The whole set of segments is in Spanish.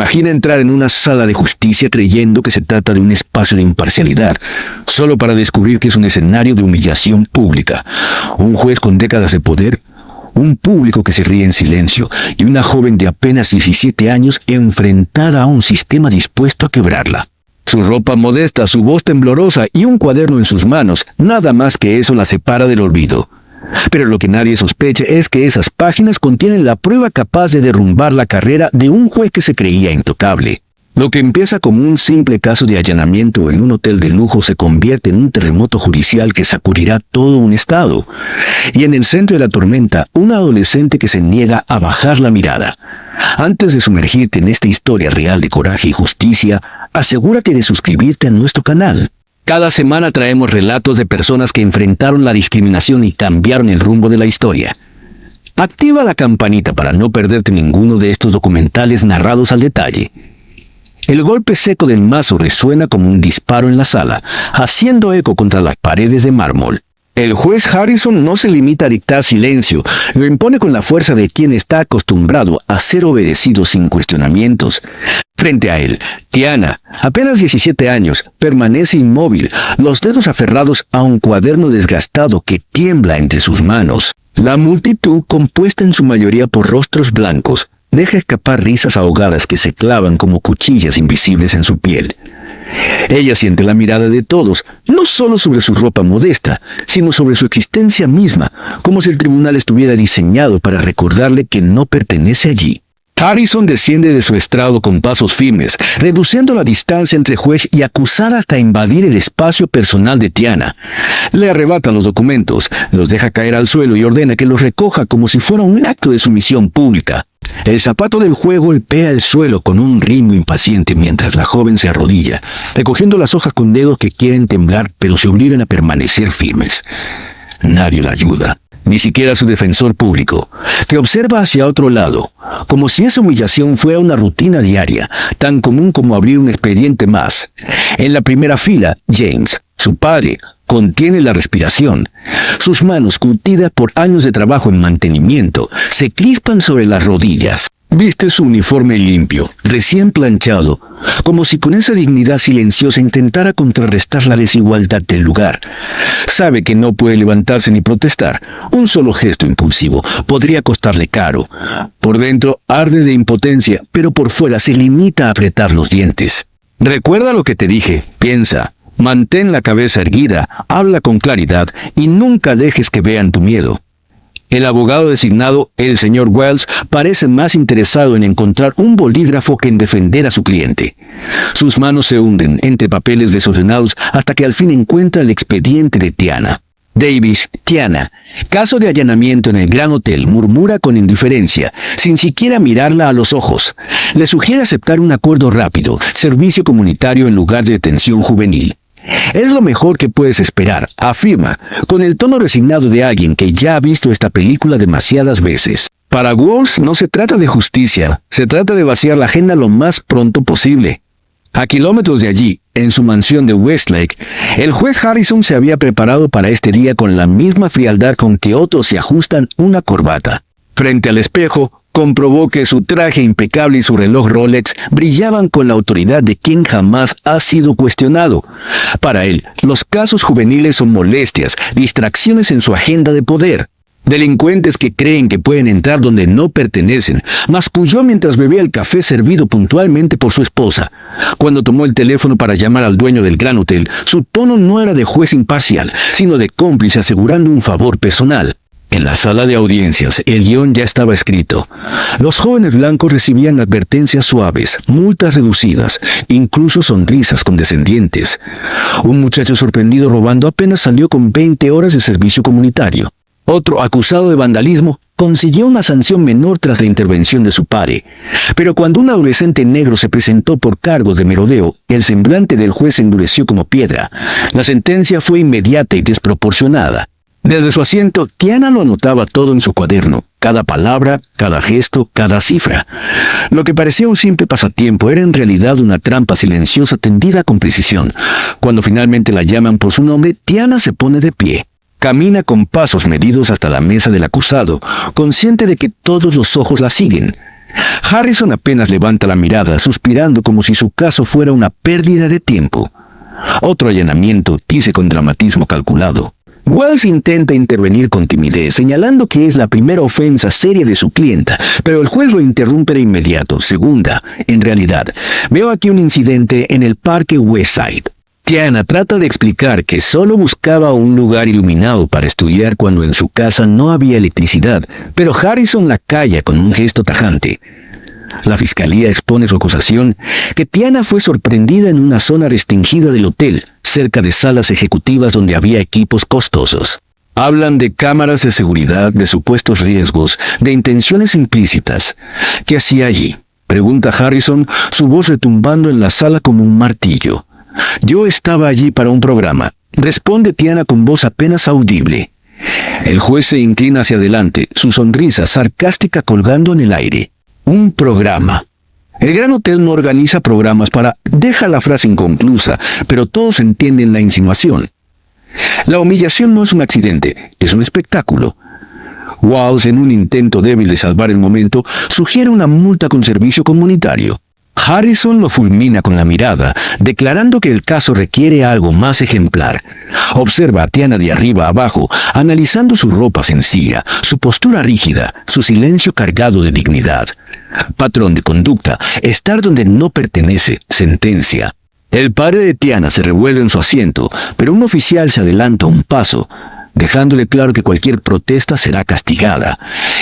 Imagina entrar en una sala de justicia creyendo que se trata de un espacio de imparcialidad, solo para descubrir que es un escenario de humillación pública. Un juez con décadas de poder, un público que se ríe en silencio y una joven de apenas 17 años enfrentada a un sistema dispuesto a quebrarla. Su ropa modesta, su voz temblorosa y un cuaderno en sus manos, nada más que eso la separa del olvido. Pero lo que nadie sospecha es que esas páginas contienen la prueba capaz de derrumbar la carrera de un juez que se creía intocable. Lo que empieza como un simple caso de allanamiento en un hotel de lujo se convierte en un terremoto judicial que sacudirá todo un estado. Y en el centro de la tormenta, una adolescente que se niega a bajar la mirada. Antes de sumergirte en esta historia real de coraje y justicia, asegúrate de suscribirte a nuestro canal. Cada semana traemos relatos de personas que enfrentaron la discriminación y cambiaron el rumbo de la historia. Activa la campanita para no perderte ninguno de estos documentales narrados al detalle. El golpe seco del mazo resuena como un disparo en la sala, haciendo eco contra las paredes de mármol. El juez Harrison no se limita a dictar silencio, lo impone con la fuerza de quien está acostumbrado a ser obedecido sin cuestionamientos. Frente a él, Tiana, apenas 17 años, permanece inmóvil, los dedos aferrados a un cuaderno desgastado que tiembla entre sus manos. La multitud, compuesta en su mayoría por rostros blancos, deja escapar risas ahogadas que se clavan como cuchillas invisibles en su piel. Ella siente la mirada de todos, no solo sobre su ropa modesta, sino sobre su existencia misma, como si el tribunal estuviera diseñado para recordarle que no pertenece allí. Harrison desciende de su estrado con pasos firmes, reduciendo la distancia entre juez y acusada hasta invadir el espacio personal de Tiana. Le arrebata los documentos, los deja caer al suelo y ordena que los recoja como si fuera un acto de sumisión pública. El zapato del juez golpea el suelo con un ritmo impaciente mientras la joven se arrodilla, recogiendo las hojas con dedos que quieren temblar pero se obligan a permanecer firmes. Nadie la ayuda, ni siquiera su defensor público, que observa hacia otro lado, como si esa humillación fuera una rutina diaria, tan común como abrir un expediente más. En la primera fila, James, su padre, contiene la respiración. Sus manos, curtidas por años de trabajo en mantenimiento, se crispan sobre las rodillas. Viste su uniforme limpio, recién planchado, como si con esa dignidad silenciosa intentara contrarrestar la desigualdad del lugar. Sabe que no puede levantarse ni protestar. Un solo gesto impulsivo podría costarle caro. Por dentro arde de impotencia, pero por fuera se limita a apretar los dientes. Recuerda lo que te dije, piensa. Mantén la cabeza erguida, habla con claridad y nunca dejes que vean tu miedo. El abogado designado, el señor Wells, parece más interesado en encontrar un bolígrafo que en defender a su cliente. Sus manos se hunden entre papeles desordenados hasta que al fin encuentra el expediente de Tiana. Davis, Tiana, caso de allanamiento en el Gran Hotel, murmura con indiferencia, sin siquiera mirarla a los ojos. Le sugiere aceptar un acuerdo rápido, servicio comunitario en lugar de detención juvenil. Es lo mejor que puedes esperar, afirma, con el tono resignado de alguien que ya ha visto esta película demasiadas veces. Para Wells no se trata de justicia, se trata de vaciar la agenda lo más pronto posible. A kilómetros de allí, en su mansión de Westlake, el juez Harrison se había preparado para este día con la misma frialdad con que otros se ajustan una corbata. Frente al espejo, comprobó que su traje impecable y su reloj Rolex brillaban con la autoridad de quien jamás ha sido cuestionado. Para él, los casos juveniles son molestias, distracciones en su agenda de poder. Delincuentes que creen que pueden entrar donde no pertenecen, masculló mientras bebía el café servido puntualmente por su esposa. Cuando tomó el teléfono para llamar al dueño del Gran Hotel, su tono no era de juez imparcial, sino de cómplice asegurando un favor personal. En la sala de audiencias, el guión ya estaba escrito. Los jóvenes blancos recibían advertencias suaves, multas reducidas, incluso sonrisas condescendientes. Un muchacho sorprendido robando apenas salió con 20 horas de servicio comunitario. Otro, acusado de vandalismo, consiguió una sanción menor tras la intervención de su padre. Pero cuando un adolescente negro se presentó por cargos de merodeo, el semblante del juez se endureció como piedra. La sentencia fue inmediata y desproporcionada. Desde su asiento, Tiana lo anotaba todo en su cuaderno, cada palabra, cada gesto, cada cifra. Lo que parecía un simple pasatiempo era en realidad una trampa silenciosa tendida con precisión. Cuando finalmente la llaman por su nombre, Tiana se pone de pie. Camina con pasos medidos hasta la mesa del acusado, consciente de que todos los ojos la siguen. Harrison apenas levanta la mirada, suspirando como si su caso fuera una pérdida de tiempo. Otro allanamiento, dice con dramatismo calculado. Wells intenta intervenir con timidez, señalando que es la primera ofensa seria de su clienta, pero el juez lo interrumpe de inmediato. Segunda, en realidad, veo aquí un incidente en el parque Westside. Tiana trata de explicar que solo buscaba un lugar iluminado para estudiar cuando en su casa no había electricidad, pero Harrison la calla con un gesto tajante. La fiscalía expone su acusación que Tiana fue sorprendida en una zona restringida del hotel, cerca de salas ejecutivas donde había equipos costosos. Hablan de cámaras de seguridad, de supuestos riesgos, de intenciones implícitas. ¿Qué hacía allí?, pregunta Harrison, su voz retumbando en la sala como un martillo. Yo estaba allí para un programa, responde Tiana con voz apenas audible. El juez se inclina hacia adelante, su sonrisa sarcástica colgando en el aire. Un programa. El Gran Hotel no organiza programas para... Deja la frase inconclusa, pero todos entienden la insinuación. La humillación no es un accidente, es un espectáculo. Walsh, en un intento débil de salvar el momento, sugiere una multa con servicio comunitario. Harrison lo fulmina con la mirada, declarando que el caso requiere algo más ejemplar. Observa a Tiana de arriba a abajo, analizando su ropa sencilla, su postura rígida, su silencio cargado de dignidad. Patrón de conducta, estar donde no pertenece, sentencia. El padre de Tiana se revuelve en su asiento, pero un oficial se adelanta un paso, dejándole claro que cualquier protesta será castigada.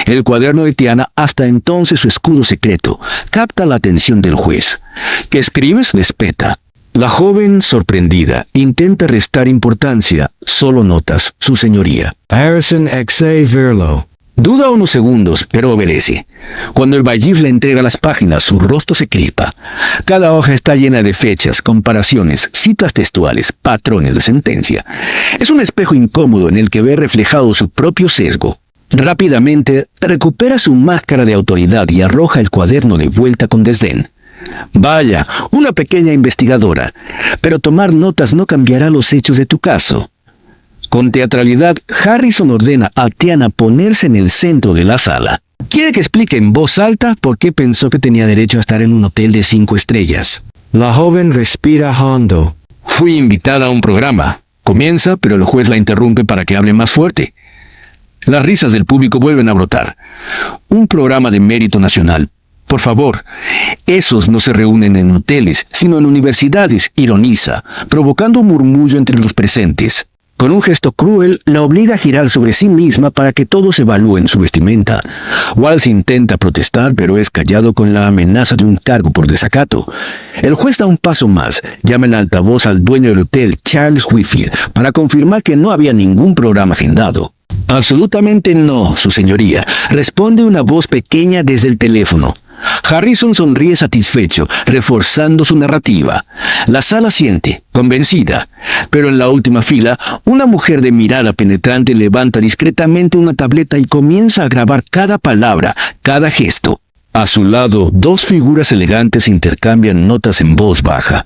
El cuaderno de Tiana, hasta entonces su escudo secreto, capta la atención del juez. ¿Qué escribes?, le espeta. La joven, sorprendida, intenta restar importancia. Solo notas, su señoría. Harrison X. Verlo. Duda unos segundos, pero obedece. Cuando el baillif le entrega las páginas, su rostro se crispa. Cada hoja está llena de fechas, comparaciones, citas textuales, patrones de sentencia. Es un espejo incómodo en el que ve reflejado su propio sesgo. Rápidamente, recupera su máscara de autoridad y arroja el cuaderno de vuelta con desdén. Vaya, una pequeña investigadora. Pero tomar notas no cambiará los hechos de tu caso. Con teatralidad, Harrison ordena a Tiana ponerse en el centro de la sala. Quiere que explique en voz alta por qué pensó que tenía derecho a estar en un hotel de 5 estrellas. La joven respira hondo. Fui invitada a un programa. Comienza, pero el juez la interrumpe para que hable más fuerte. Las risas del público vuelven a brotar. Un programa de mérito nacional. Por favor, esos no se reúnen en hoteles, sino en universidades, ironiza, provocando un murmullo entre los presentes. Con un gesto cruel, la obliga a girar sobre sí misma para que todos evalúen su vestimenta. Walsh intenta protestar, pero es callado con la amenaza de un cargo por desacato. El juez da un paso más, llama en altavoz al dueño del hotel, Charles Whitfield, para confirmar que no había ningún programa agendado. Absolutamente no, su señoría, responde una voz pequeña desde el teléfono. Harrison sonríe satisfecho, reforzando su narrativa. La sala siente, convencida, pero en la última fila, una mujer de mirada penetrante levanta discretamente una tableta y comienza a grabar cada palabra, cada gesto. A su lado, 2 figuras elegantes intercambian notas en voz baja.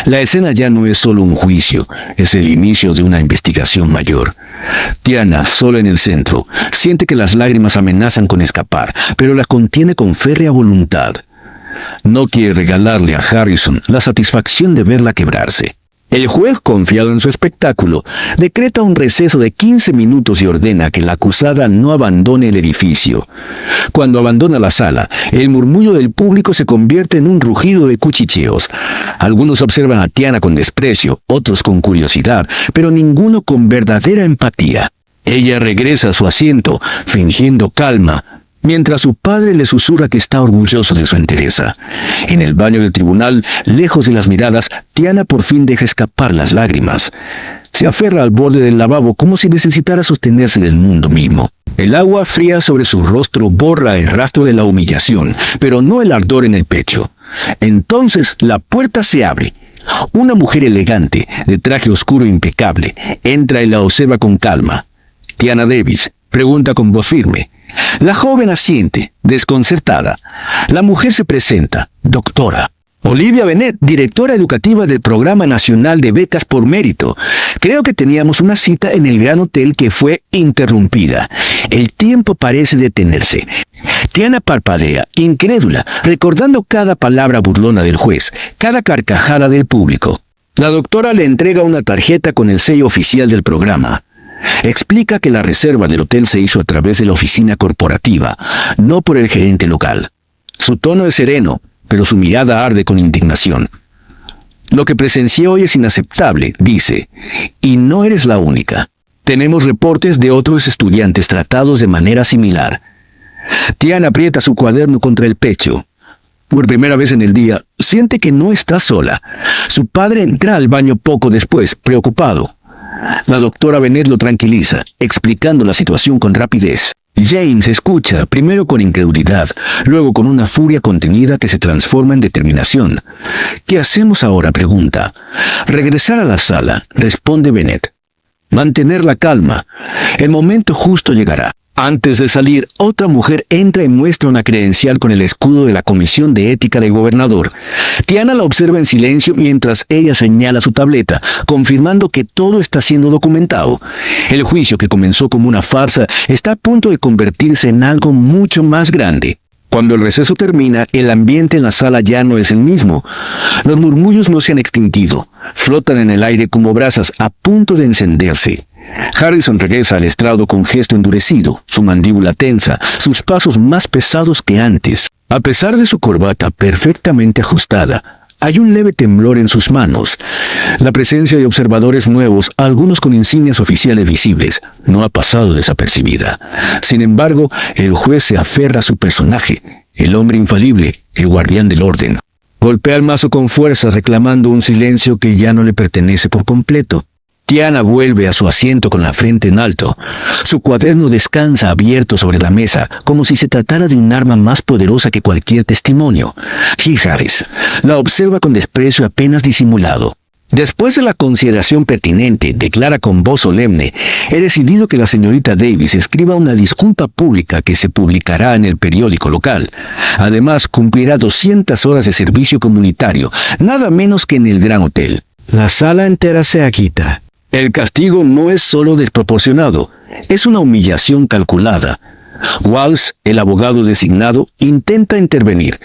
La escena ya no es solo un juicio, es el inicio de una investigación mayor. Tiana, sola en el centro, siente que las lágrimas amenazan con escapar, pero la contiene con férrea voluntad. No quiere regalarle a Harrison la satisfacción de verla quebrarse. El juez, confiado en su espectáculo, decreta un receso de 15 minutos y ordena que la acusada no abandone el edificio. Cuando abandona la sala, el murmullo del público se convierte en un rugido de cuchicheos. Algunos observan a Tiana con desprecio, otros con curiosidad, pero ninguno con verdadera empatía. Ella regresa a su asiento, fingiendo calma, mientras su padre le susurra que está orgulloso de su entereza. En el baño del tribunal, lejos de las miradas, Tiana por fin deja escapar las lágrimas. Se aferra al borde del lavabo como si necesitara sostenerse del mundo mismo. El agua fría sobre su rostro borra el rastro de la humillación, pero no el ardor en el pecho. Entonces la puerta se abre. Una mujer elegante, de traje oscuro impecable, entra y la observa con calma. Tiana Davis pregunta con voz firme. La joven asiente, desconcertada. La mujer se presenta, doctora. Olivia Bennett, directora educativa del Programa Nacional de Becas por Mérito. Creo que teníamos una cita en el Gran Hotel que fue interrumpida. El tiempo parece detenerse. Tiana parpadea, incrédula, recordando cada palabra burlona del juez, cada carcajada del público. La doctora le entrega una tarjeta con el sello oficial del programa. Explica que la reserva del hotel se hizo a través de la oficina corporativa, no por el gerente local. Su tono es sereno, pero su mirada arde con indignación. Lo que presencié hoy es inaceptable, dice, y no eres la única. Tenemos reportes de otros estudiantes tratados de manera similar. Tiana aprieta su cuaderno contra el pecho. Por primera vez en el día, siente que no está sola. Su padre entra al baño poco después, preocupado. La doctora Bennett lo tranquiliza, explicando la situación con rapidez. James escucha, primero con incredulidad, luego con una furia contenida que se transforma en determinación. ¿Qué hacemos ahora?, pregunta. Regresar a la sala, responde Bennett. Mantener la calma. El momento justo llegará. Antes de salir, otra mujer entra y muestra una credencial con el escudo de la Comisión de Ética del gobernador. Tiana la observa en silencio mientras ella señala su tableta, confirmando que todo está siendo documentado. El juicio, que comenzó como una farsa, está a punto de convertirse en algo mucho más grande. Cuando el receso termina, el ambiente en la sala ya no es el mismo. Los murmullos no se han extinguido. Flotan en el aire como brasas a punto de encenderse. Harrison regresa al estrado con gesto endurecido, su mandíbula tensa, sus pasos más pesados que antes. A pesar de su corbata perfectamente ajustada, hay un leve temblor en sus manos. La presencia de observadores nuevos, algunos con insignias oficiales visibles, no ha pasado desapercibida. Sin embargo, el juez se aferra a su personaje, el hombre infalible, el guardián del orden. Golpea el mazo con fuerza, reclamando un silencio que ya no le pertenece por completo. Tiana vuelve a su asiento con la frente en alto. Su cuaderno descansa abierto sobre la mesa, como si se tratara de un arma más poderosa que cualquier testimonio. Y Harris la observa con desprecio apenas disimulado. Después de la consideración pertinente, declara con voz solemne, he decidido que la señorita Davis escriba una disculpa pública que se publicará en el periódico local. Además, cumplirá 200 horas de servicio comunitario, nada menos que en el Gran Hotel. La sala entera se agita. El castigo no es solo desproporcionado, es una humillación calculada. Walsh, el abogado designado, intenta intervenir.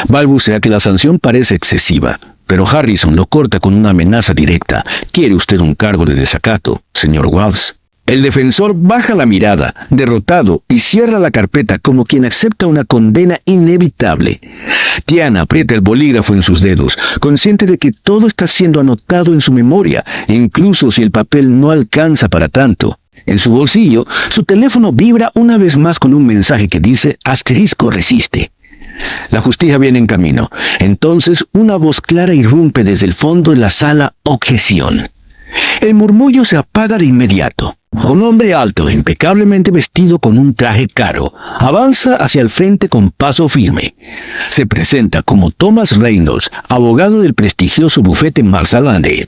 Balbucea que la sanción parece excesiva, pero Harrison lo corta con una amenaza directa. ¿Quiere usted un cargo de desacato, señor Walsh? El defensor baja la mirada, derrotado, y cierra la carpeta como quien acepta una condena inevitable. Tiana aprieta el bolígrafo en sus dedos, consciente de que todo está siendo anotado en su memoria, incluso si el papel no alcanza para tanto. En su bolsillo, su teléfono vibra una vez más con un mensaje que dice «Asterisco resiste». La justicia viene en camino. Entonces, una voz clara irrumpe desde el fondo de la sala: «Objeción». El murmullo se apaga de inmediato. Un hombre alto, impecablemente vestido con un traje caro, avanza hacia el frente con paso firme. Se presenta como Thomas Reynolds, abogado del prestigioso bufete Marshall & Reed.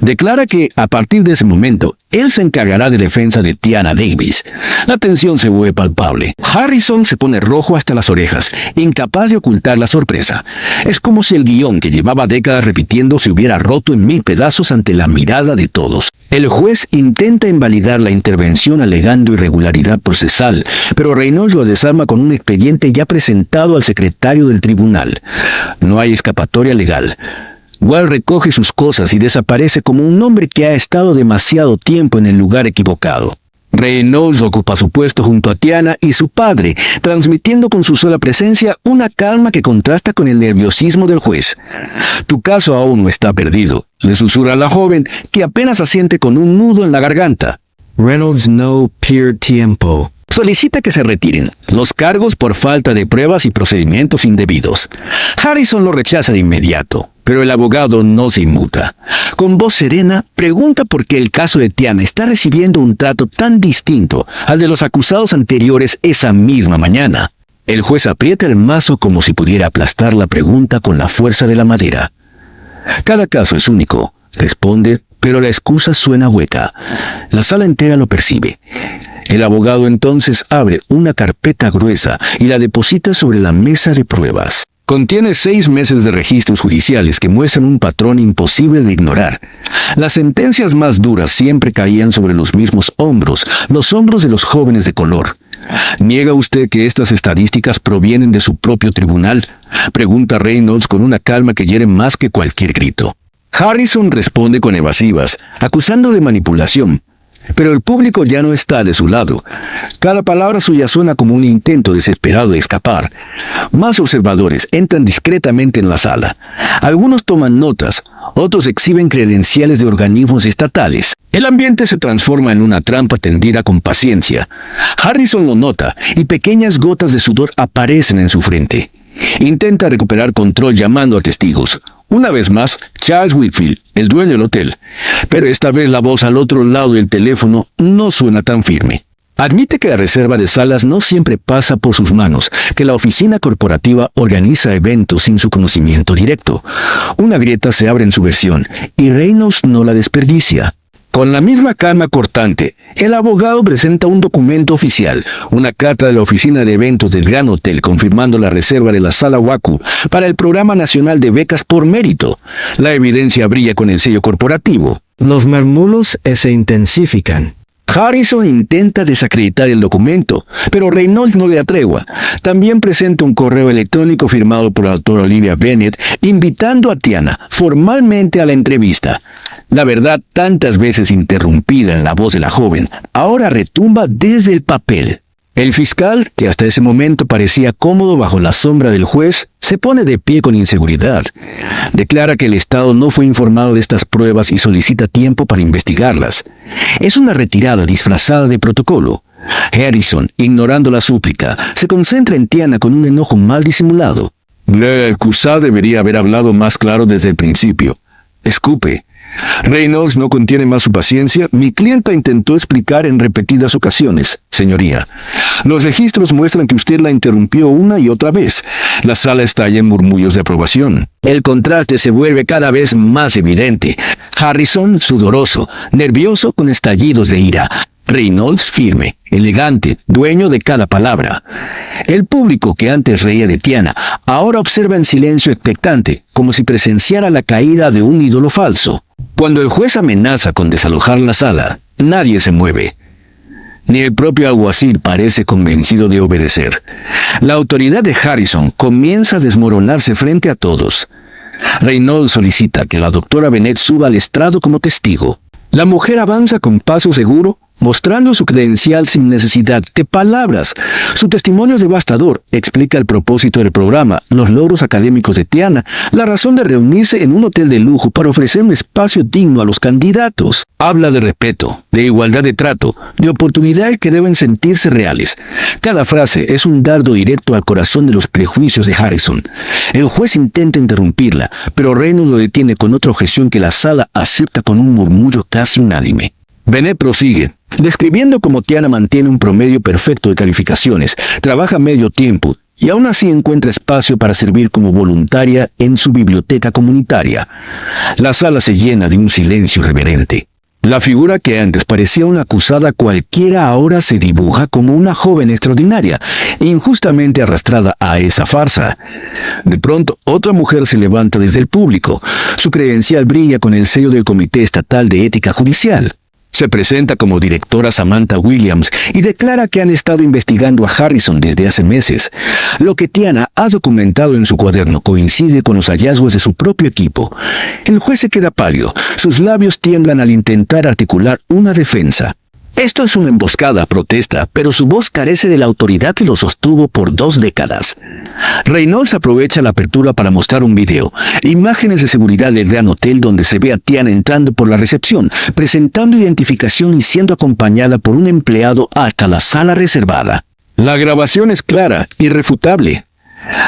Declara que, a partir de ese momento, él se encargará de defensa de Tiana Davis. La tensión se vuelve palpable. Harrison se pone rojo hasta las orejas, incapaz de ocultar la sorpresa. Es como si el guión que llevaba décadas repitiendo se hubiera roto en 1000 pedazos ante la mirada de todos. El juez intenta invalidar la intervención alegando irregularidad procesal, pero Reynolds lo desarma con un expediente ya presentado al secretario del tribunal. No hay escapatoria legal. Wall recoge sus cosas y desaparece como un hombre que ha estado demasiado tiempo en el lugar equivocado. Reynolds ocupa su puesto junto a Tiana y su padre, transmitiendo con su sola presencia una calma que contrasta con el nerviosismo del juez. «Tu caso aún no está perdido», le susurra a la joven, que apenas asiente con un nudo en la garganta. Reynolds no pierde tiempo. Solicita que se retiren los cargos por falta de pruebas y procedimientos indebidos. Harrison lo rechaza de inmediato, pero el abogado no se inmuta. Con voz serena, pregunta por qué el caso de Tiana está recibiendo un trato tan distinto al de los acusados anteriores esa misma mañana. El juez aprieta el mazo como si pudiera aplastar la pregunta con la fuerza de la madera. «Cada caso es único», responde, pero la excusa suena hueca. La sala entera lo percibe. El abogado entonces abre una carpeta gruesa y la deposita sobre la mesa de pruebas. Contiene 6 meses de registros judiciales que muestran un patrón imposible de ignorar. Las sentencias más duras siempre caían sobre los mismos hombros, los hombros de los jóvenes de color. ¿Niega usted que estas estadísticas provienen de su propio tribunal?, pregunta Reynolds con una calma que hiere más que cualquier grito. Harrison responde con evasivas, acusando de manipulación. Pero el público ya no está de su lado. Cada palabra suya suena como un intento desesperado de escapar. Más observadores entran discretamente en la sala. Algunos toman notas, otros exhiben credenciales de organismos estatales. El ambiente se transforma en una trampa tendida con paciencia. Harrison lo nota y pequeñas gotas de sudor aparecen en su frente. Intenta recuperar control llamando a testigos. Una vez más, Charles Whitfield, el dueño del hotel. Pero esta vez la voz al otro lado del teléfono no suena tan firme. Admite que la reserva de salas no siempre pasa por sus manos, que la oficina corporativa organiza eventos sin su conocimiento directo. Una grieta se abre en su versión, y Reynolds no la desperdicia. Con la misma calma cortante, el abogado presenta un documento oficial, una carta de la oficina de eventos del Gran Hotel confirmando la reserva de la Sala Waku para el Programa Nacional de Becas por Mérito. La evidencia brilla con el sello corporativo. Los murmullos se intensifican. Harrison intenta desacreditar el documento, pero Reynolds no le atregua. También presenta un correo electrónico firmado por la doctora Olivia Bennett, invitando a Tiana formalmente a la entrevista. La verdad, tantas veces interrumpida en la voz de la joven, ahora retumba desde el papel. El fiscal, que hasta ese momento parecía cómodo bajo la sombra del juez, se pone de pie con inseguridad. Declara que el Estado no fue informado de estas pruebas y solicita tiempo para investigarlas. Es una retirada disfrazada de protocolo. Harrison, ignorando la súplica, se concentra en Tiana con un enojo mal disimulado. La acusada debería haber hablado más claro desde el principio. Escupe. Reynolds no contiene más su paciencia. Mi clienta intentó explicar en repetidas ocasiones, señoría. Los registros muestran que usted la interrumpió una y otra vez. La sala estalla en murmullos de aprobación. El contraste se vuelve cada vez más evidente. Harrison, sudoroso, nervioso con estallidos de ira. Reynolds, firme, elegante, dueño de cada palabra. El público, que antes reía de Tiana, ahora observa en silencio expectante, como si presenciara la caída de un ídolo falso. Cuando el juez amenaza con desalojar la sala, nadie se mueve. Ni el propio alguacil parece convencido de obedecer. La autoridad de Harrison comienza a desmoronarse frente a todos. Reynolds solicita que la doctora Bennett suba al estrado como testigo. La mujer avanza con paso seguro, mostrando su credencial sin necesidad de palabras. Su testimonio es devastador. Explica el propósito del programa, los logros académicos de Tiana, la razón de reunirse en un hotel de lujo para ofrecer un espacio digno a los candidatos. Habla de respeto, de igualdad de trato, de oportunidades que deben sentirse reales. Cada frase es un dardo directo al corazón de los prejuicios de Harrison. El juez intenta interrumpirla, pero Reynolds lo detiene con otra objeción que la sala acepta con un murmullo casi unánime. Bennett prosigue, describiendo cómo Tiana mantiene un promedio perfecto de calificaciones, trabaja medio tiempo y aún así encuentra espacio para servir como voluntaria en su biblioteca comunitaria. La sala se llena de un silencio reverente. La figura que antes parecía una acusada cualquiera ahora se dibuja como una joven extraordinaria, injustamente arrastrada a esa farsa. De pronto, otra mujer se levanta desde el público. Su credencial brilla con el sello del Comité Estatal de Ética Judicial. Se presenta como directora Samantha Williams y declara que han estado investigando a Harrison desde hace meses. Lo que Tiana ha documentado en su cuaderno coincide con los hallazgos de su propio equipo. El juez se queda pálido. Sus labios tiemblan al intentar articular una defensa. Esto es una emboscada, protesta, pero su voz carece de la autoridad que lo sostuvo por 2 décadas. Reynolds aprovecha la apertura para mostrar un video, imágenes de seguridad del Gran Hotel donde se ve a Tiana entrando por la recepción, presentando identificación y siendo acompañada por un empleado hasta la sala reservada. La grabación es clara, irrefutable.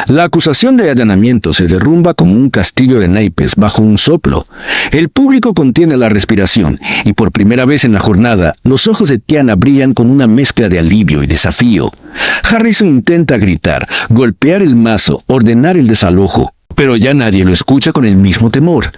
La acusación de allanamiento se derrumba como un castillo de naipes bajo un soplo. El público contiene la respiración y por primera vez en la jornada, los ojos de Tiana brillan con una mezcla de alivio y desafío. Harrison intenta gritar, golpear el mazo, ordenar el desalojo, Pero ya nadie lo escucha con el mismo temor.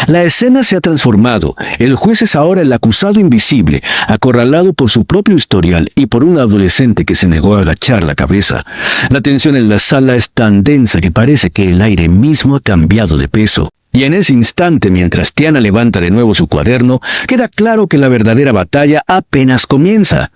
La escena se ha transformado. El juez es ahora el acusado invisible, acorralado por su propio historial y por un adolescente que se negó a agachar la cabeza. La tensión en la sala es tan densa que parece que el aire mismo ha cambiado de peso. Y en ese instante, mientras Tiana levanta de nuevo su cuaderno, queda claro que la verdadera batalla apenas comienza.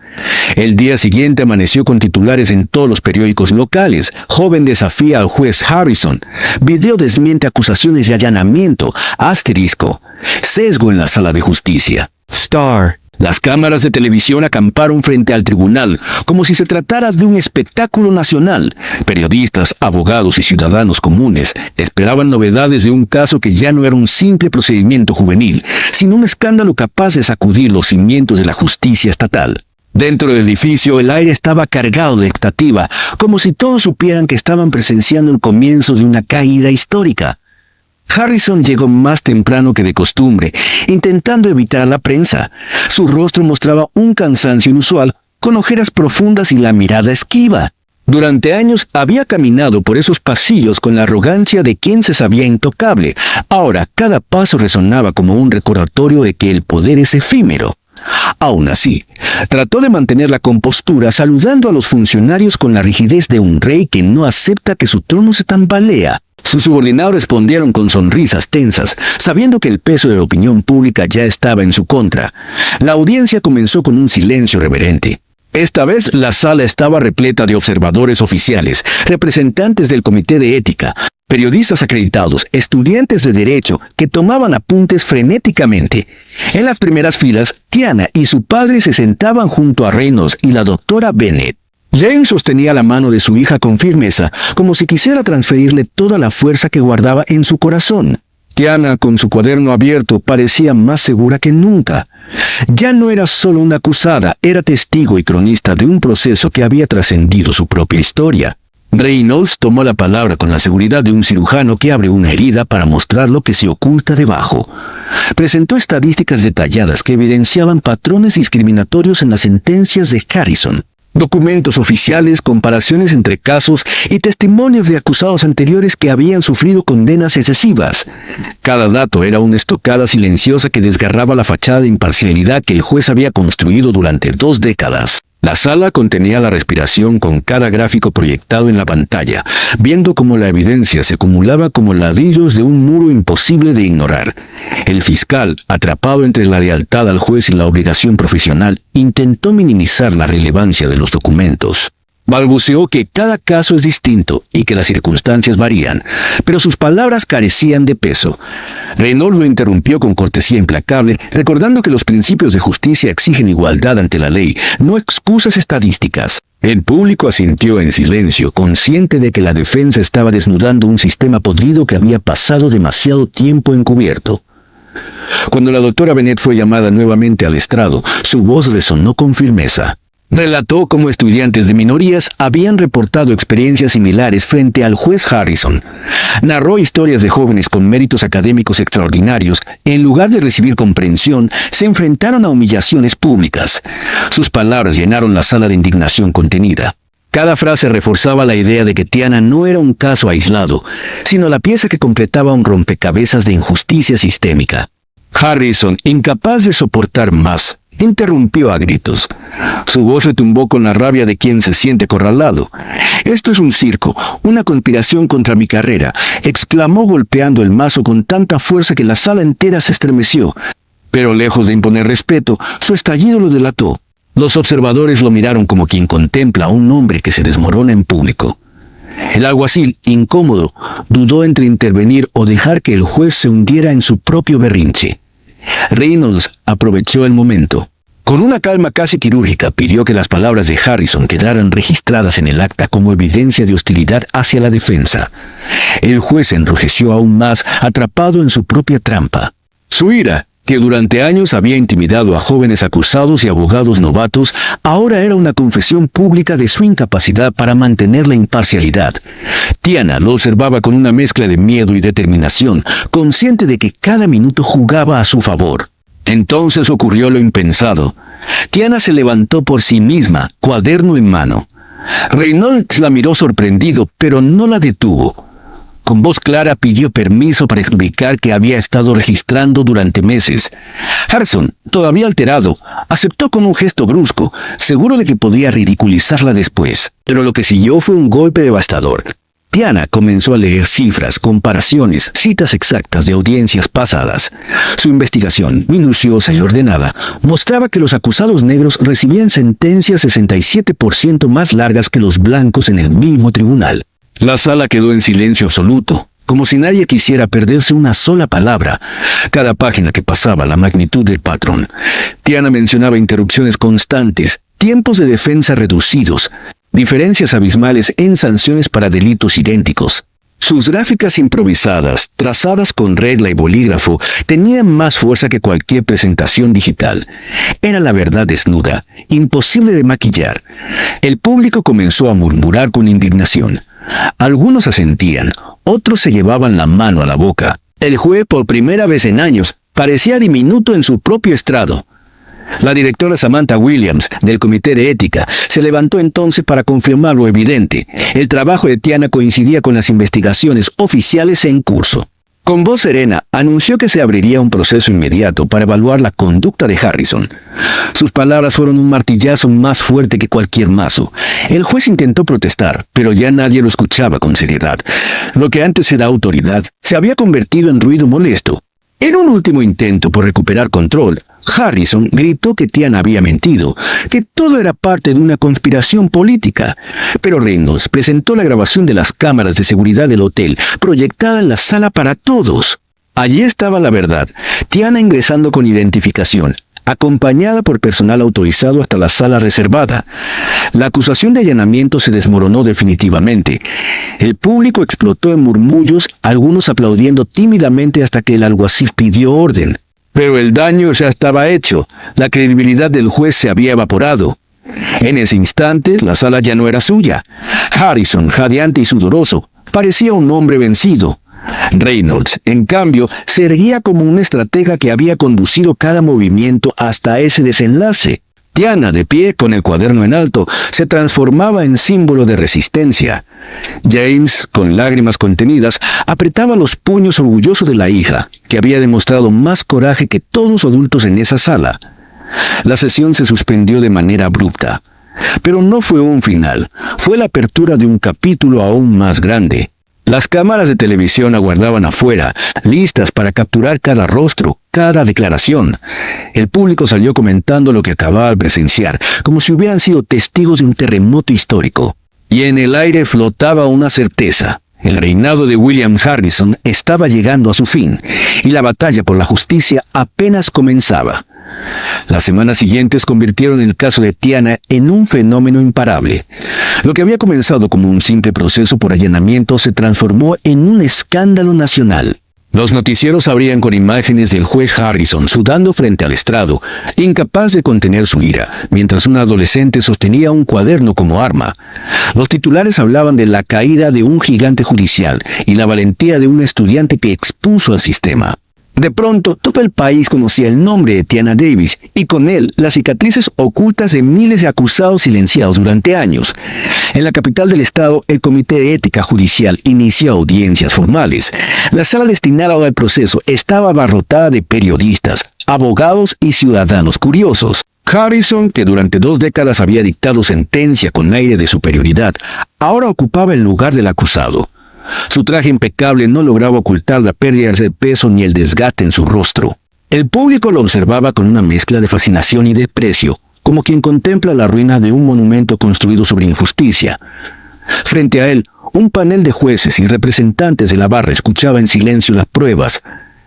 El día siguiente amaneció con titulares en todos los periódicos locales. Joven desafía al juez Harrison. Video desmiente acusaciones de allanamiento. Asterisco. Sesgo en la sala de justicia. Star. Las cámaras de televisión acamparon frente al tribunal, como si se tratara de un espectáculo nacional. Periodistas, abogados y ciudadanos comunes esperaban novedades de un caso que ya no era un simple procedimiento juvenil, sino un escándalo capaz de sacudir los cimientos de la justicia estatal. Dentro del edificio el aire estaba cargado de expectativa, como si todos supieran que estaban presenciando el comienzo de una caída histórica. Harrison llegó más temprano que de costumbre, intentando evitar a la prensa. Su rostro mostraba un cansancio inusual, con ojeras profundas y la mirada esquiva. Durante años había caminado por esos pasillos con la arrogancia de quien se sabía intocable. Ahora cada paso resonaba como un recordatorio de que el poder es efímero. Aún así, trató de mantener la compostura, saludando a los funcionarios con la rigidez de un rey que no acepta que su trono se tambalea. Sus subordinados respondieron con sonrisas tensas, sabiendo que el peso de la opinión pública ya estaba en su contra. La audiencia comenzó con un silencio reverente. Esta vez la sala estaba repleta de observadores oficiales, representantes del comité de ética, periodistas acreditados, estudiantes de derecho que tomaban apuntes frenéticamente. En las primeras filas, Tiana y su padre se sentaban junto a Reynolds y la doctora Bennett. Jane sostenía la mano de su hija con firmeza, como si quisiera transferirle toda la fuerza que guardaba en su corazón. Tiana, con su cuaderno abierto, parecía más segura que nunca. Ya no era solo una acusada, era testigo y cronista de un proceso que había trascendido su propia historia. Reynolds tomó la palabra con la seguridad de un cirujano que abre una herida para mostrar lo que se oculta debajo. Presentó estadísticas detalladas que evidenciaban patrones discriminatorios en las sentencias de Harrison. Documentos oficiales, comparaciones entre casos y testimonios de acusados anteriores que habían sufrido condenas excesivas. Cada dato era una estocada silenciosa que desgarraba la fachada de imparcialidad que el juez había construido durante 2 décadas. La sala contenía la respiración con cada gráfico proyectado en la pantalla, viendo cómo la evidencia se acumulaba como ladrillos de un muro imposible de ignorar. El fiscal, atrapado entre la lealtad al juez y la obligación profesional, intentó minimizar la relevancia de los documentos. Balbuceó que cada caso es distinto y que las circunstancias varían, pero sus palabras carecían de peso. Reynolds lo interrumpió con cortesía implacable, recordando que los principios de justicia exigen igualdad ante la ley, no excusas estadísticas. El público asintió en silencio, consciente de que la defensa estaba desnudando un sistema podrido que había pasado demasiado tiempo encubierto. Cuando la doctora Bennett fue llamada nuevamente al estrado, su voz resonó con firmeza. Relató cómo estudiantes de minorías habían reportado experiencias similares frente al juez Harrison. Narró historias de jóvenes con méritos académicos extraordinarios. En lugar de recibir comprensión, se enfrentaron a humillaciones públicas. Sus palabras llenaron la sala de indignación contenida. Cada frase reforzaba la idea de que Tiana no era un caso aislado, sino la pieza que completaba un rompecabezas de injusticia sistémica. Harrison, incapaz de soportar más, interrumpió a gritos. Su voz retumbó con la rabia de quien se siente acorralado. «Esto es un circo, una conspiración contra mi carrera», exclamó golpeando el mazo con tanta fuerza que la sala entera se estremeció. Pero lejos de imponer respeto, su estallido lo delató. Los observadores lo miraron como quien contempla a un hombre que se desmorona en público. El alguacil, incómodo, dudó entre intervenir o dejar que el juez se hundiera en su propio berrinche. Reynolds aprovechó el momento. Con una calma casi quirúrgica pidió que las palabras de Harrison quedaran registradas en el acta como evidencia de hostilidad hacia la defensa. El juez se enrojeció aún más, atrapado en su propia trampa. Su ira, que durante años había intimidado a jóvenes acusados y abogados novatos, ahora era una confesión pública de su incapacidad para mantener la imparcialidad. Tiana lo observaba con una mezcla de miedo y determinación, consciente de que cada minuto jugaba a su favor. Entonces ocurrió lo impensado. Tiana se levantó por sí misma, cuaderno en mano. Reynolds la miró sorprendido, pero no la detuvo. Con voz clara pidió permiso para explicar que había estado registrando durante meses. Harrison, todavía alterado, aceptó con un gesto brusco, seguro de que podía ridiculizarla después. Pero lo que siguió fue un golpe devastador. Tiana comenzó a leer cifras, comparaciones, citas exactas de audiencias pasadas. Su investigación, minuciosa y ordenada, mostraba que los acusados negros recibían sentencias 67% más largas que los blancos en el mismo tribunal. La sala quedó en silencio absoluto, como si nadie quisiera perderse una sola palabra. Cada página que pasaba, la magnitud del patrón. Tiana mencionaba interrupciones constantes, tiempos de defensa reducidos, diferencias abismales en sanciones para delitos idénticos. Sus gráficas improvisadas, trazadas con regla y bolígrafo, tenían más fuerza que cualquier presentación digital. Era la verdad desnuda, imposible de maquillar. El público comenzó a murmurar con indignación. Algunos asentían, otros se llevaban la mano a la boca. El juez, por primera vez en años, parecía diminuto en su propio estrado. La directora Samantha Williams, del Comité de Ética, se levantó entonces para confirmar lo evidente. El trabajo de Tiana coincidía con las investigaciones oficiales en curso. Con voz serena, anunció que se abriría un proceso inmediato para evaluar la conducta de Harrison. Sus palabras fueron un martillazo más fuerte que cualquier mazo. El juez intentó protestar, pero ya nadie lo escuchaba con seriedad. Lo que antes era autoridad, se había convertido en ruido molesto. En un último intento por recuperar control, Harrison gritó que Tiana había mentido, que todo era parte de una conspiración política. Pero Reynolds presentó la grabación de las cámaras de seguridad del hotel, proyectada en la sala para todos. Allí estaba la verdad, Tiana ingresando con identificación, acompañada por personal autorizado hasta la sala reservada. La acusación de allanamiento se desmoronó definitivamente. El público explotó en murmullos, algunos aplaudiendo tímidamente hasta que el alguacil pidió orden. Pero el daño ya estaba hecho. La credibilidad del juez se había evaporado. En ese instante, la sala ya no era suya. Harrison, jadeante y sudoroso, parecía un hombre vencido. Reynolds, en cambio, se erguía como un estratega que había conducido cada movimiento hasta ese desenlace. Tiana, de pie, con el cuaderno en alto, se transformaba en símbolo de resistencia. James, con lágrimas contenidas, apretaba los puños orgulloso de la hija, que había demostrado más coraje que todos los adultos en esa sala. La sesión se suspendió de manera abrupta. Pero no fue un final, fue la apertura de un capítulo aún más grande. Las cámaras de televisión aguardaban afuera, listas para capturar cada rostro, cada declaración. El público salió comentando lo que acababa de presenciar, como si hubieran sido testigos de un terremoto histórico. Y en el aire flotaba una certeza. El reinado de William Harrison estaba llegando a su fin, y la batalla por la justicia apenas comenzaba. Las semanas siguientes convirtieron el caso de Tiana en un fenómeno imparable. Lo que había comenzado como un simple proceso por allanamiento se transformó en un escándalo nacional. Los noticieros abrían con imágenes del juez Harrison sudando frente al estrado, incapaz de contener su ira, mientras un adolescente sostenía un cuaderno como arma. Los titulares hablaban de la caída de un gigante judicial y la valentía de un estudiante que expuso al sistema. De pronto, todo el país conocía el nombre de Tiana Davis, y con él las cicatrices ocultas de miles de acusados silenciados durante años. En la capital del estado, el Comité de Ética Judicial inició audiencias formales. La sala destinada al proceso estaba abarrotada de periodistas, abogados y ciudadanos curiosos. Harrison, que durante 2 décadas había dictado sentencia con aire de superioridad, ahora ocupaba el lugar del acusado. Su traje impecable no lograba ocultar la pérdida de peso ni el desgaste en su rostro. El público lo observaba con una mezcla de fascinación y desprecio, como quien contempla la ruina de un monumento construido sobre injusticia. Frente a él, un panel de jueces y representantes de la barra escuchaba en silencio las pruebas.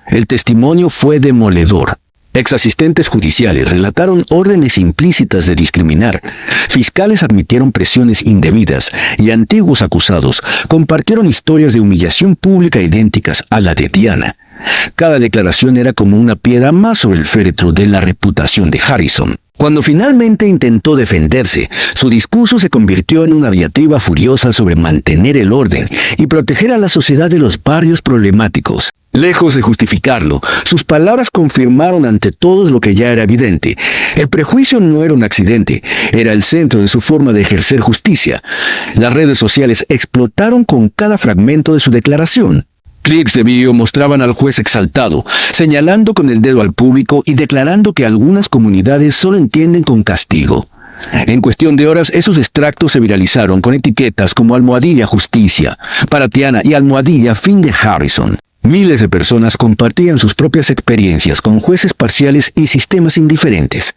El testimonio fue demoledor. Exasistentes judiciales relataron órdenes implícitas de discriminar, fiscales admitieron presiones indebidas y antiguos acusados compartieron historias de humillación pública idénticas a la de Tiana. Cada declaración era como una piedra más sobre el féretro de la reputación de Harrison. Cuando finalmente intentó defenderse, su discurso se convirtió en una diatriba furiosa sobre mantener el orden y proteger a la sociedad de los barrios problemáticos. Lejos de justificarlo, sus palabras confirmaron ante todos lo que ya era evidente. El prejuicio no era un accidente, era el centro de su forma de ejercer justicia. Las redes sociales explotaron con cada fragmento de su declaración. Clips de vídeo mostraban al juez exaltado, señalando con el dedo al público y declarando que algunas comunidades solo entienden con castigo. En cuestión de horas, esos extractos se viralizaron con etiquetas como Almohadilla Justicia para Tiana y Almohadilla Fin de Harrison. Miles de personas compartían sus propias experiencias con jueces parciales y sistemas indiferentes.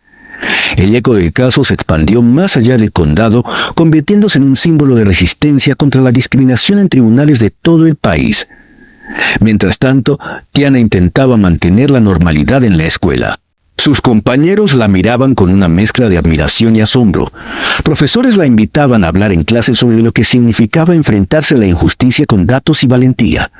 El eco del caso se expandió más allá del condado, convirtiéndose en un símbolo de resistencia contra la discriminación en tribunales de todo el país. Mientras tanto, Tiana intentaba mantener la normalidad en la escuela. Sus compañeros la miraban con una mezcla de admiración y asombro. Profesores la invitaban a hablar en clase sobre lo que significaba enfrentarse a la injusticia con datos y valentía.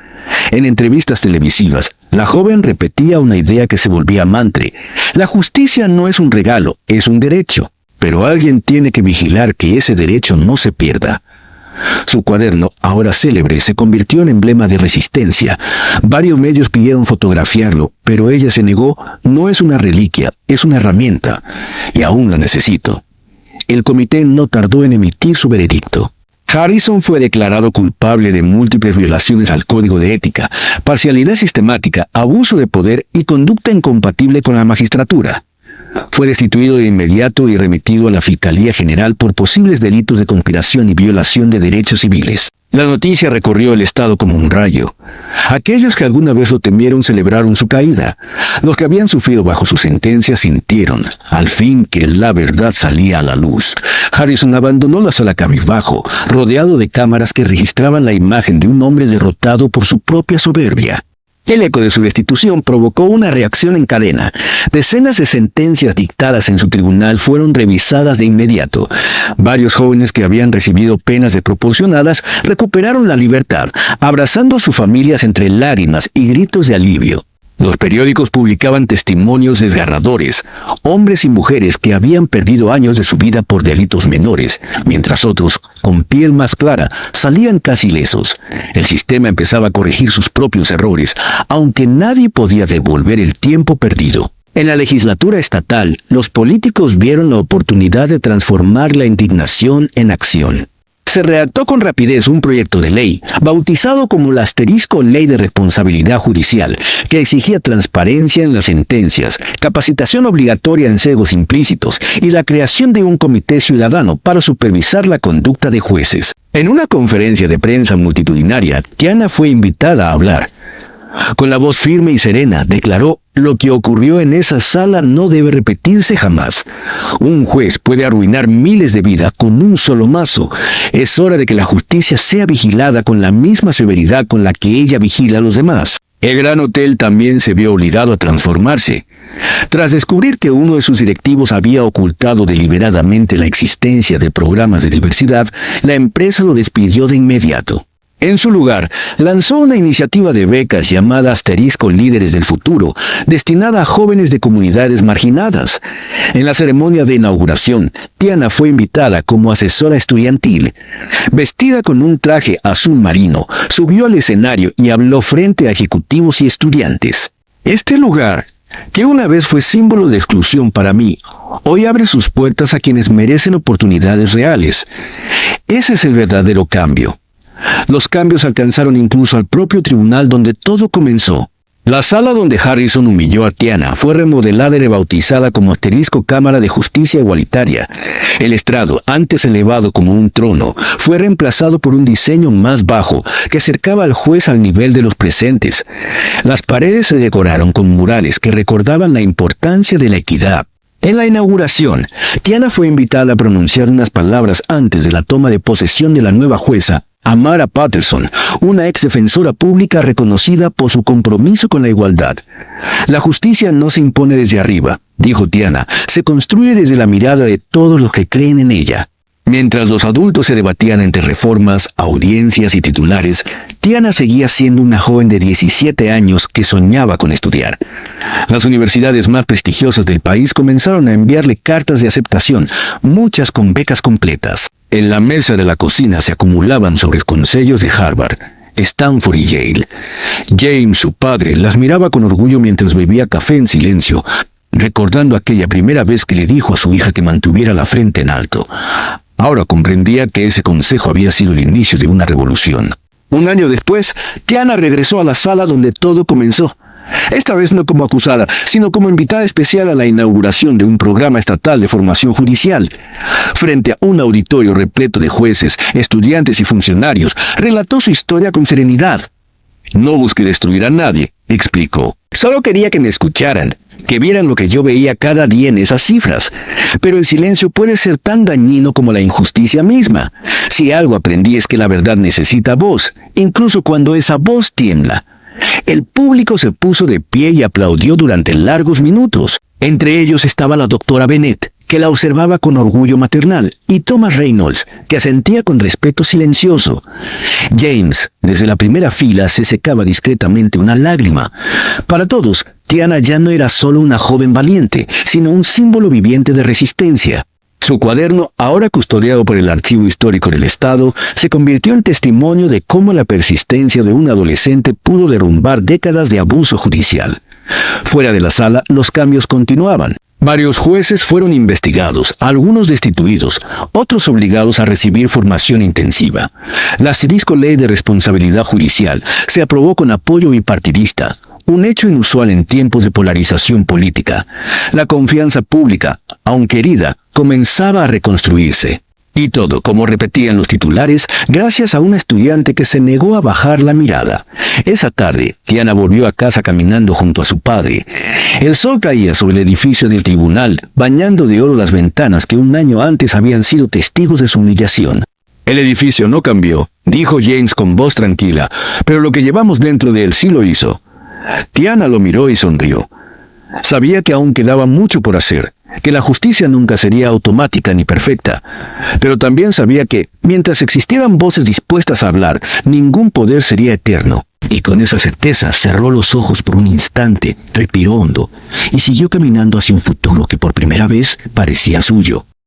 En entrevistas televisivas, la joven repetía una idea que se volvía mantra. La justicia no es un regalo, es un derecho. Pero alguien tiene que vigilar que ese derecho no se pierda. Su cuaderno, ahora célebre, se convirtió en emblema de resistencia. Varios medios pidieron fotografiarlo, pero ella se negó. No es una reliquia, es una herramienta, y aún la necesito. El comité no tardó en emitir su veredicto. Harrison fue declarado culpable de múltiples violaciones al código de ética, parcialidad sistemática, abuso de poder y conducta incompatible con la magistratura. Fue destituido de inmediato y remitido a la Fiscalía General por posibles delitos de conspiración y violación de derechos civiles. La noticia recorrió el estado como un rayo. Aquellos que alguna vez lo temieron celebraron su caída. Los que habían sufrido bajo su sentencia sintieron, al fin, que la verdad salía a la luz. Harrison abandonó la sala cabizbajo, rodeado de cámaras que registraban la imagen de un hombre derrotado por su propia soberbia. El eco de su destitución provocó una reacción en cadena. Decenas de sentencias dictadas en su tribunal fueron revisadas de inmediato. Varios jóvenes que habían recibido penas desproporcionadas recuperaron la libertad, abrazando a sus familias entre lágrimas y gritos de alivio. Los periódicos publicaban testimonios desgarradores, hombres y mujeres que habían perdido años de su vida por delitos menores, mientras otros, con piel más clara, salían casi ilesos. El sistema empezaba a corregir sus propios errores, aunque nadie podía devolver el tiempo perdido. En la legislatura estatal, los políticos vieron la oportunidad de transformar la indignación en acción. Se redactó con rapidez un proyecto de ley, bautizado como la asterisco Ley de Responsabilidad Judicial, que exigía transparencia en las sentencias, capacitación obligatoria en sesgos implícitos y la creación de un comité ciudadano para supervisar la conducta de jueces. En una conferencia de prensa multitudinaria, Tiana fue invitada a hablar. Con la voz firme y serena, declaró: "Lo que ocurrió en esa sala no debe repetirse jamás. Un juez puede arruinar miles de vidas con un solo mazo. Es hora de que la justicia sea vigilada con la misma severidad con la que ella vigila a los demás". El Gran Hotel también se vio obligado a transformarse. Tras descubrir que uno de sus directivos había ocultado deliberadamente la existencia de programas de diversidad, la empresa lo despidió de inmediato. En su lugar, lanzó una iniciativa de becas llamada Asterisco Líderes del Futuro, destinada a jóvenes de comunidades marginadas. En la ceremonia de inauguración, Tiana fue invitada como asesora estudiantil. Vestida con un traje azul marino, subió al escenario y habló frente a ejecutivos y estudiantes. Este lugar, que una vez fue símbolo de exclusión para mí, hoy abre sus puertas a quienes merecen oportunidades reales. Ese es el verdadero cambio. Los cambios alcanzaron incluso al propio tribunal donde todo comenzó. La sala donde Harrison humilló a Tiana fue remodelada y rebautizada como Asterisco Cámara de Justicia Igualitaria. El estrado, antes elevado como un trono, fue reemplazado por un diseño más bajo que acercaba al juez al nivel de los presentes. Las paredes se decoraron con murales que recordaban la importancia de la equidad. En la inauguración, Tiana fue invitada a pronunciar unas palabras antes de la toma de posesión de la nueva jueza, Amara Patterson, una ex defensora pública reconocida por su compromiso con la igualdad. La justicia no se impone desde arriba, dijo Tiana, se construye desde la mirada de todos los que creen en ella. Mientras los adultos se debatían entre reformas, audiencias y titulares, Tiana seguía siendo una joven de 17 años que soñaba con estudiar. Las universidades más prestigiosas del país comenzaron a enviarle cartas de aceptación, muchas con becas completas. En la mesa de la cocina se acumulaban sobresconsellos de Harvard, Stanford y Yale. James, su padre, las miraba con orgullo mientras bebía café en silencio, recordando aquella primera vez que le dijo a su hija que mantuviera la frente en alto. Ahora comprendía que ese consejo había sido el inicio de una revolución. Un año después, Tiana regresó a la sala donde todo comenzó. Esta vez no como acusada, sino como invitada especial a la inauguración de un programa estatal de formación judicial. Frente a un auditorio repleto de jueces, estudiantes y funcionarios, relató su historia con serenidad. No busqué destruir a nadie, explicó. Solo quería que me escucharan, que vieran lo que yo veía cada día en esas cifras. Pero el silencio puede ser tan dañino como la injusticia misma. Si algo aprendí es que la verdad necesita voz, incluso cuando esa voz tiembla. El público se puso de pie y aplaudió durante largos minutos. Entre ellos estaba la doctora Bennett, que la observaba con orgullo maternal, y Thomas Reynolds, que asentía con respeto silencioso. James, desde la primera fila, se secaba discretamente una lágrima. Para todos, Tiana ya no era solo una joven valiente, sino un símbolo viviente de resistencia. Su cuaderno, ahora custodiado por el Archivo Histórico del Estado, se convirtió en testimonio de cómo la persistencia de un adolescente pudo derrumbar décadas de abuso judicial. Fuera de la sala, los cambios continuaban. Varios jueces fueron investigados, algunos destituidos, otros obligados a recibir formación intensiva. La asterisco Ley de Responsabilidad Judicial se aprobó con apoyo bipartidista, un hecho inusual en tiempos de polarización política. La confianza pública, aunque herida, comenzaba a reconstruirse. Y todo, como repetían los titulares, gracias a una estudiante que se negó a bajar la mirada. Esa tarde, Tiana volvió a casa caminando junto a su padre. El sol caía sobre el edificio del tribunal, bañando de oro las ventanas que un año antes habían sido testigos de su humillación. El edificio no cambió, dijo James con voz tranquila, pero lo que llevamos dentro de él sí lo hizo. Tiana lo miró y sonrió. Sabía que aún quedaba mucho por hacer, que la justicia nunca sería automática ni perfecta, pero también sabía que, mientras existieran voces dispuestas a hablar, ningún poder sería eterno. Y con esa certeza cerró los ojos por un instante, respiró hondo, y siguió caminando hacia un futuro que por primera vez parecía suyo.